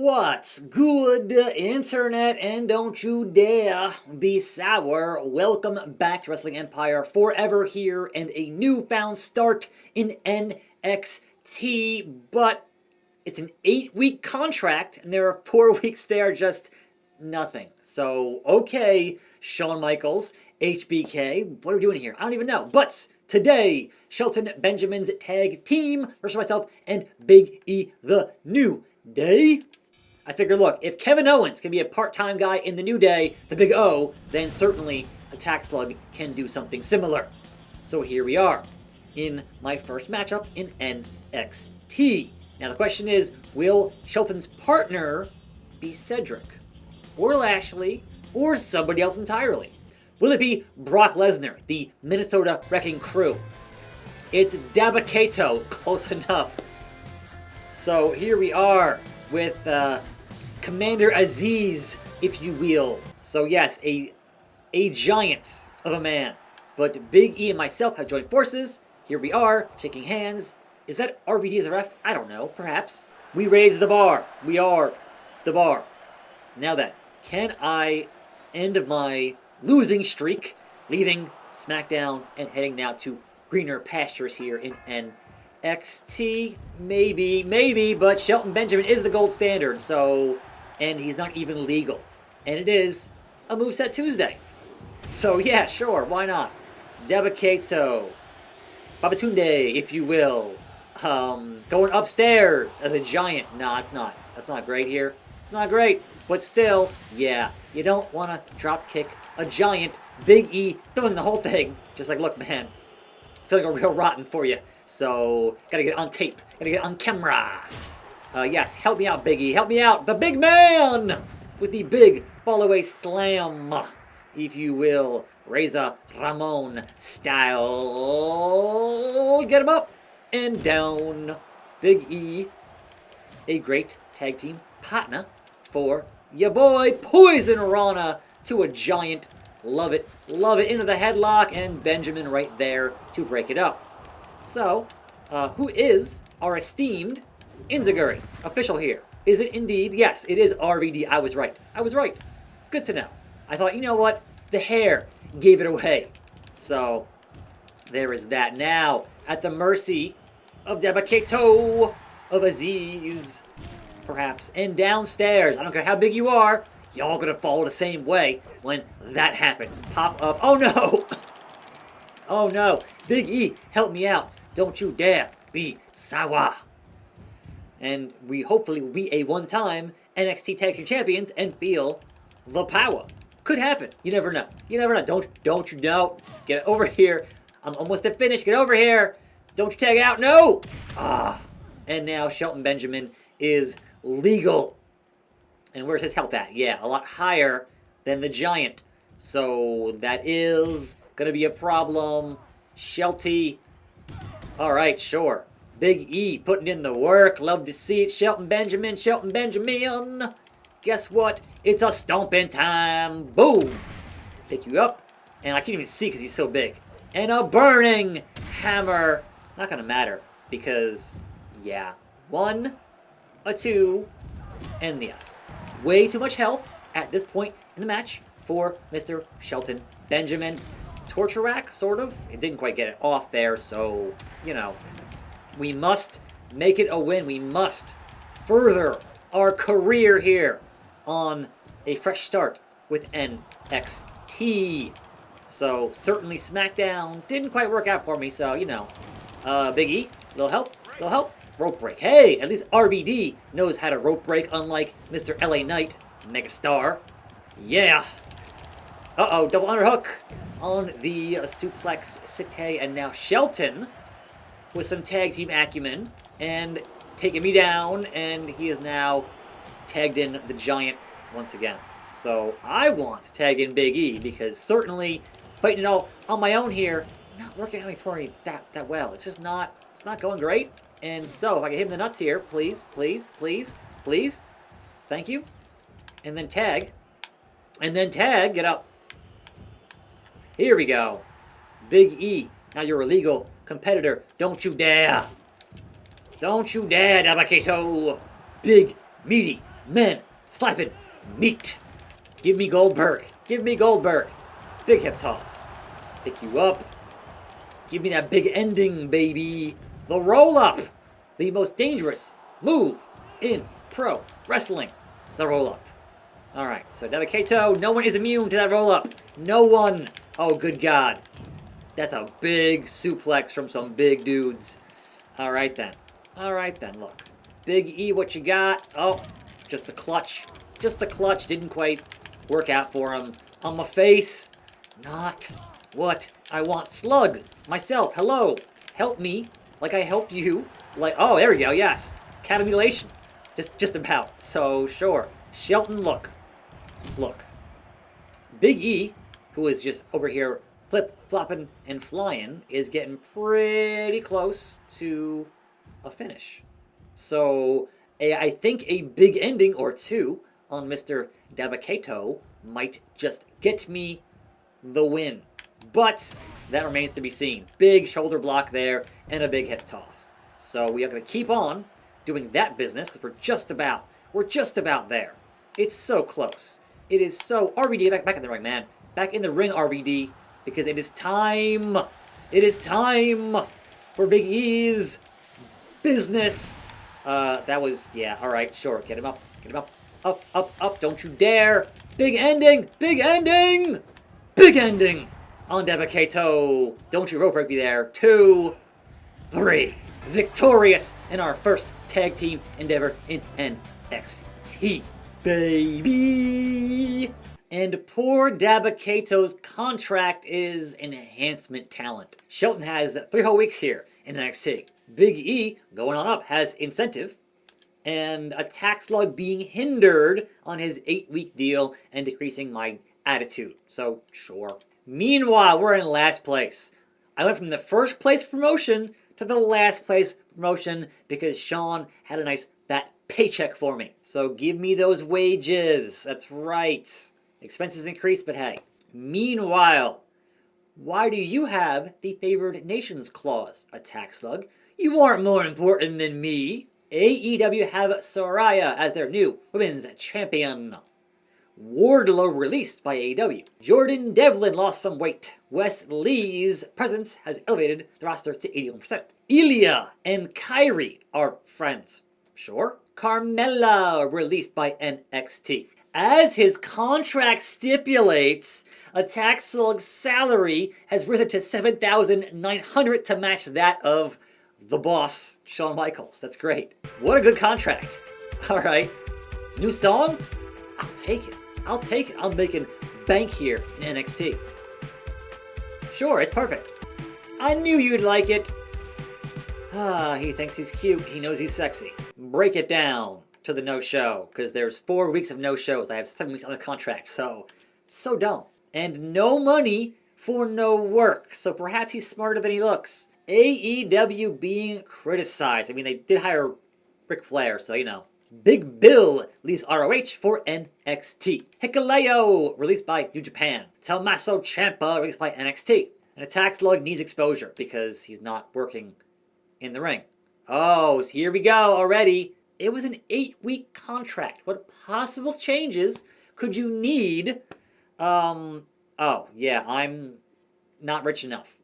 What's good, internet, and don't you dare be sour. Welcome back to Wrestling Empire Forever here, and a newfound start in NXT, but it's an 8-week contract, and there are 4 weeks there just nothing. So, okay, Shawn Michaels, HBK, what are we doing here? I don't even know, but today, Shelton Benjamin's tag team versus myself and Big E the New Day. I figured, look, if Kevin Owens can be a part-time guy in the New Day, the Big O, then certainly attackslug can do something similar. So here we are, in my first matchup in NXT. Now the question is, will Shelton's partner be Cedric, or Lashley, or somebody else entirely? Will it be Brock Lesnar, the Minnesota Wrecking Crew? It's Dabba-Kato, close enough. So here we are with Commander Aziz, if you will. So yes, a giant of a man. But Big E and myself have joined forces. Here we are, shaking hands. Is that RVD as a ref? I don't know, perhaps. We raise the bar. We are the bar. Now then, can I end my losing streak, leaving SmackDown and heading now to greener pastures here in NXT? Maybe, but Shelton Benjamin is the gold standard, so, and he's not even legal. And it is a Moveset Tuesday. So yeah, sure, why not? Dabba-Kato, Babatunde, if you will. Going upstairs as a giant. Nah, it's not. That's not great here. It's not great, but still, yeah, you don't want to drop kick a giant. Big E filling the whole thing. Just like, look, man, it's gonna go real rotten for you. So, gotta get it on tape. Gotta get it on camera. Yes, help me out, Big E. Help me out. The big man with the big fall-away slam, if you will. Razor Ramon style. Get him up and down. Big E, a great tag team partner for your boy Poison Rana to a giant. Love it. Love it. Into the headlock, and Benjamin right there to break it up. So, who is our esteemed Inzaguri? Official here. Is it indeed? Yes, it is RVD. I was right. Good to know. I thought, you know what? The hair gave it away. So, there is that. Now, at the mercy of Dabba-Kato, of Aziz, perhaps. And downstairs, I don't care how big you are, y'all gonna fall the same way when that happens. Pop up. Oh no! Oh no. Big E, help me out. Don't you dare be sour. And we hopefully will be a one-time NXT Tag Team Champions and feel the power. Could happen. You never know. You never know. Don't you know? Get over here. I'm almost at finish. Get over here. Don't you tag out. No! And now Shelton Benjamin is legal. And where's his health at? Yeah, a lot higher than the giant. So that is gonna be a problem. Shelty. Alright, sure. Big E putting in the work. Love to see it. Shelton Benjamin. Guess what? It's a stomping time. Boom. Pick you up. And I can't even see because he's so big. And a burning hammer. Not gonna matter. Because, yeah. 1, a 2, and yes. Way too much health at this point in the match for Mr. Shelton Benjamin. Torture rack, sort of. It didn't quite get it off there, so, you know. We must make it a win. We must further our career here on a fresh start with NXT. So, certainly SmackDown didn't quite work out for me, so, you know. Big E, little help. Rope break. Hey, at least RVD knows how to rope break, unlike Mr. LA Knight, megastar. Yeah. Uh-oh, double underhook on the suplex Cite, and now Shelton with some tag team acumen and taking me down, and he is now tagged in the giant once again. So I want to tag in Big E because certainly fighting it all on my own here, not working out for me that well. It's just not, it's not going great. And so if I can hit him in the nuts here, please. Thank you. And then tag, get up. Here we go. Big E, now you're a legal competitor. Don't you dare. Dabba-Kato. Big, meaty Men, slapping, meat. Give me Goldberg. Give me Goldberg. Big hip toss. Pick you up. Give me that big ending, baby. The roll up. The most dangerous move in pro wrestling. The roll up. Alright, so Dabba-Kato, no one is immune to that roll up. No one. Oh, good God. That's a big suplex from some big dudes. Alright then. Alright then, look. Big E, what you got? Oh, just the clutch. Just the clutch didn't quite work out for him. On my face. Not what I want. Slug. Myself. Hello. Help me. Like I helped you. Like, oh, there we go. Yes. Cat mutilation. Just about. So, sure. Shelton, look. Look. Big E, who is just over here flip-flopping and flying, is getting pretty close to a finish. So, I think a big ending or two on Mr. Dabba-Kato might just get me the win. But that remains to be seen. Big shoulder block there and a big hip toss. So we are going to keep on doing that business because we're just about there. It's so close. It is so... RVD, back in the ring, man. Back in the ring, RVD, because it is time. It is time for Big E's business. That was... Yeah, all right, sure. Get him up. Get him up. Up, up, up. Don't you dare. Big ending. Big ending. Big ending on Dabba-Kato. Don't you rope break me there. 2, 3. Victorious in our first tag team endeavor in NXT. Baby. And poor Dabba-Kato's contract is enhancement talent. Shelton has 3 whole weeks here in NXT. Big E, going on up, has incentive. And attackslug being hindered on his 8-week deal and decreasing my attitude. So, sure. Meanwhile, we're in last place. I went from the first place promotion to the last place promotion because Sean had a nice fat paycheck for me. So give me those wages. That's right. Expenses increase, but hey. Meanwhile, why do you have the favored nations clause, attackslug? You aren't more important than me. AEW have Saraya as their new women's champion. Wardlow released by AEW. Jordan Devlin lost some weight. Wes Lee's presence has elevated the roster to 81%. Ilya and Kyrie are friends. Sure. Carmella released by NXT. As his contract stipulates, attackslug's salary has risen to $7,900 to match that of the boss, Shawn Michaels. That's great. What a good contract. All right. New song? I'll take it. I'll take it. I'm making bank here in NXT. Sure, it's perfect. I knew you'd like it. He thinks he's cute. He knows he's sexy. Break it down to the no-show, because there's 4 weeks of no-shows. I have 7 weeks on the contract, so dumb. And no money for no work, so perhaps he's smarter than he looks. AEW being criticized. I mean, they did hire Ric Flair, so you know. Big Bill leaves ROH for NXT. Hikuleo released by New Japan. Tommaso Ciampa released by NXT. And attackslug needs exposure because he's not working in the ring. Oh, so here we go already. It was an 8-week contract. What possible changes could you need? Oh, yeah, I'm not rich enough.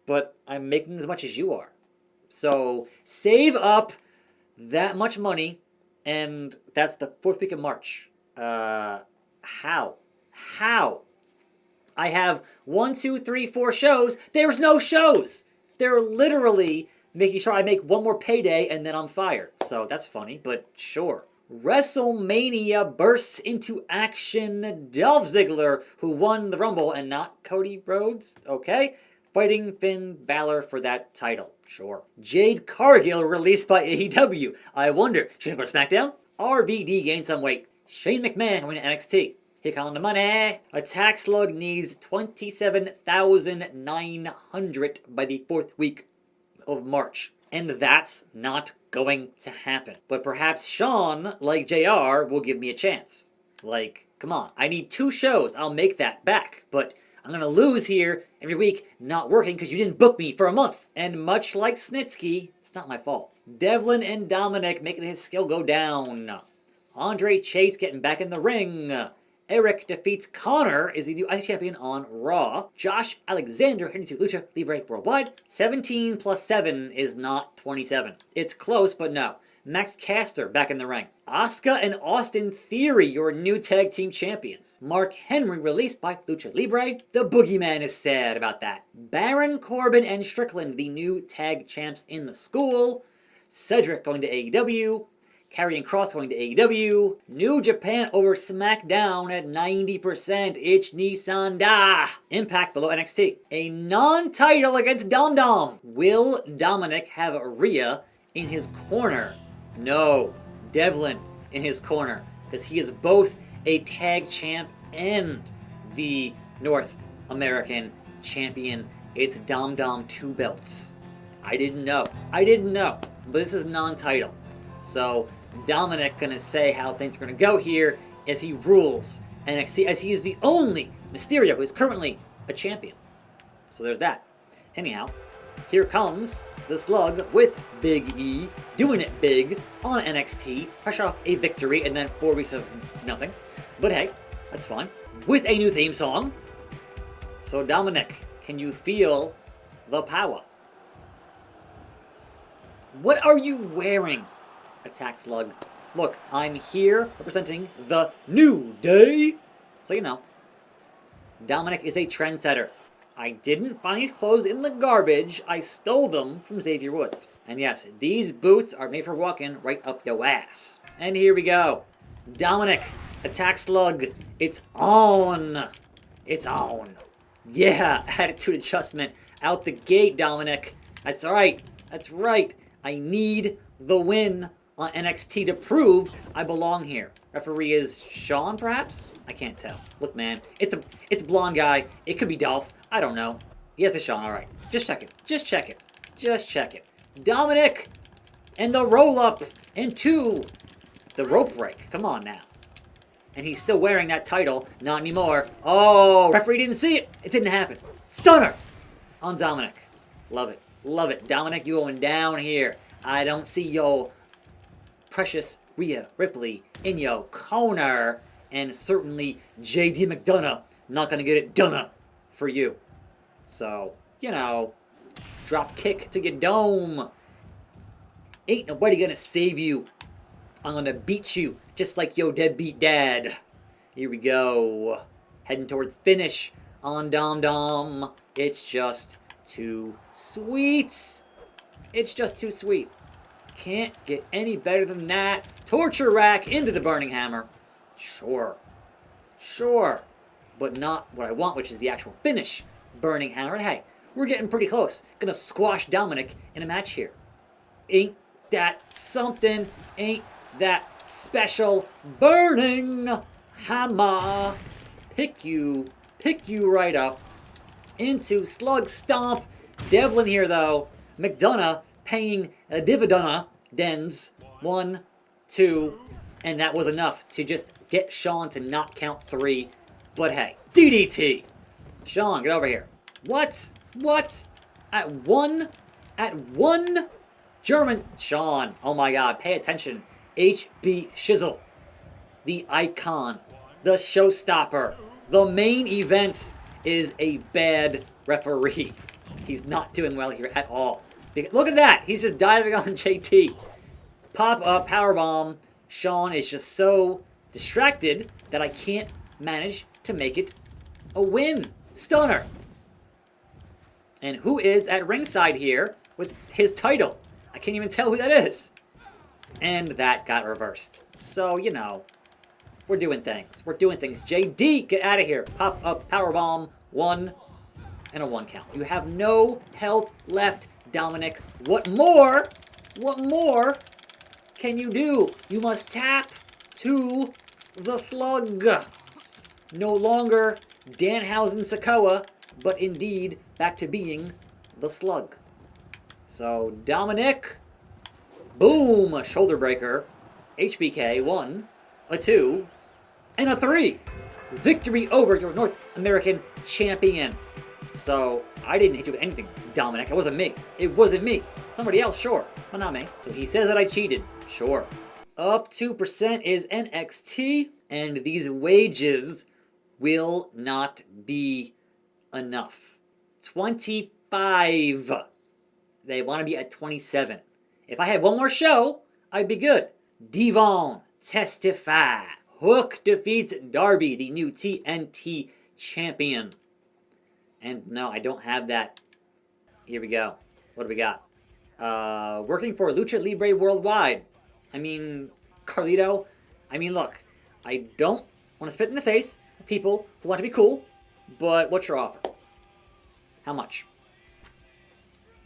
But I'm making as much as you are. So save up that much money, and that's the 4th week of March. How? I have 1, 2, 3, 4 shows. There's no shows. They're literally making sure I make one more payday and then I'm fired. So that's funny, but sure. WrestleMania bursts into action. Dolph Ziggler, who won the Rumble and not Cody Rhodes, okay? Fighting Finn Balor for that title. Sure. Jade Cargill released by AEW. I wonder, should I go to SmackDown? RVD gained some weight. Shane McMahon went to NXT. Here on the money. attackslug needs $27,900 by the 4th week of March. And that's not going to happen. But perhaps Sean, like JR, will give me a chance. Like, come on. I need 2 shows. I'll make that back. But I'm going to lose here every week not working because you didn't book me for a month. And much like Snitsky, it's not my fault. Devlin and Dominik making his skill go down. Andre Chase getting back in the ring. Eric defeats Connor, is the new IC champion on Raw. Josh Alexander heading to Lucha Libre Worldwide. 17 plus 7 is not 27. It's close, but no. Max Caster back in the ring. Asuka and Austin Theory, your new tag team champions. Mark Henry released by Lucha Libre. The Boogeyman is sad about that. Baron Corbin and Strickland, the new tag champs in the school. Cedric going to AEW. Karrion Kross going to AEW. New Japan over SmackDown at 90%. Ich Nissan Da. Impact below NXT. A non-title against Dom Dom. Will Dominik have Rhea in his corner? No. Devlin in his corner. Because he is both a tag champ and the North American champion. It's Dom Dom 2 belts. I didn't know. But this is non-title. So Dominik gonna say how things are gonna go here as he rules NXT, as he is the only Mysterio who is currently a champion. So there's that. Anyhow, here comes the Slug with Big E, doing it big on NXT, fresh off a victory and then 4 weeks of nothing. But hey, that's fine. With a new theme song. So Dominik, can you feel the power? What are you wearing? Attack Slug. Look, I'm here representing the New Day. So you know, Dominik is a trendsetter. I didn't find these clothes in the garbage. I stole them from Xavier Woods. And yes, these boots are made for walking right up your ass. And here we go. Dominik, Attack Slug. It's on. It's on. Yeah, attitude adjustment. Out the gate, Dominik. That's right. That's right. I need the win on NXT to prove I belong here. Referee is Sean, perhaps? I can't tell. Look, man, it's a blonde guy. It could be Dolph. I don't know. Yes, it's Sean. All right. Just check it. Just check it. Just check it. Dominik and the roll-up into the rope break. Come on now. And he's still wearing that title. Not anymore. Oh, referee didn't see it. It didn't happen. Stunner on Dominik. Love it. Love it. Dominik, you going down here. I don't see your precious Rhea Ripley in your corner. And certainly JD McDonough not going to get it done for you. So, you know, drop kick to your dome. Ain't nobody going to save you. I'm going to beat you just like your deadbeat dad. Here we go. Heading towards finish on Dom Dom. It's just too sweet. It's just too sweet. Can't get any better than that. Torture rack into the burning hammer. Sure. Sure. But not what I want, which is the actual finish. Burning hammer. And hey, we're getting pretty close. Gonna squash Dominik in a match here. Ain't that something? Ain't that special? Burning hammer. Pick you right up into Slug Stomp. Devlin here, though. McDonough paying a dividends. 1, 2, and that was enough to just get Sean to not count 3. But hey, DDT. Sean, get over here. What? At one? German. Sean, oh my God, pay attention. HB Shizzle. The icon. The showstopper. The main event is a bad referee. He's not doing well here at all. Look at that. He's just diving on JT. Pop up, powerbomb. Sean is just so distracted that I can't manage to make it a win. Stunner. And who is at ringside here with his title? I can't even tell who that is. And that got reversed. So, you know, we're doing things. JD, get out of here. Pop up, powerbomb. 1 and a 1 count. You have no health left, Dominik. What more can you do? You must tap to the Slug. No longer Danhausen Sokoa, but indeed back to being the Slug. So Dominik, boom, a shoulder breaker. HBK, 1, a 2, and a 3. Victory over your North American champion. So I didn't hit you with anything, Dominik. It wasn't me. Somebody else, sure, but not me. So he says that I cheated. Sure. Up 2% is NXT, and these wages will not be enough. 25. They want to be at 27. If I had one more show, I'd be good. Devon, testify. Hook defeats Darby, the new TNT champion. And no, I don't have that. Here we go. What do we got? Working for Lucha Libre Worldwide. I mean, Carlito. I mean, look, I don't want to spit in the face of people who want to be cool, but what's your offer? How much?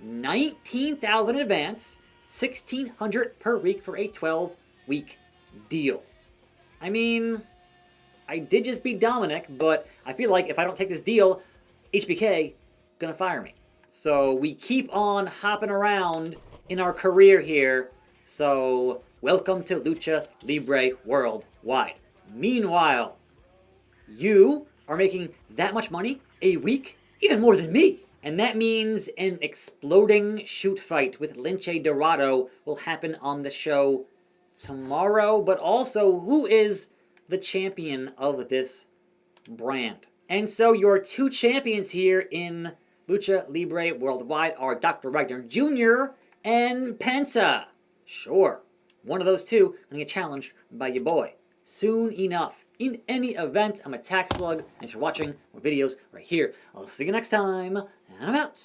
19,000 in advance, 1,600 per week for a 12-week deal. I mean, I did just beat Dominik, but I feel like if I don't take this deal, HBK gonna fire me. So we keep on hopping around in our career here. So welcome to Lucha Libre Worldwide. Meanwhile, you are making that much money a week, even more than me. And that means an exploding shoot fight with Lince Dorado will happen on the show tomorrow. But also, who is the champion of this brand? And so your two champions here in Lucha Libre Worldwide are Dr. Wagner Jr. and Penta. Sure, one of those two gonna get challenged by your boy soon enough. In any event, I'm attackslug. Thanks for watching more videos right here. I'll see you next time, and I'm out.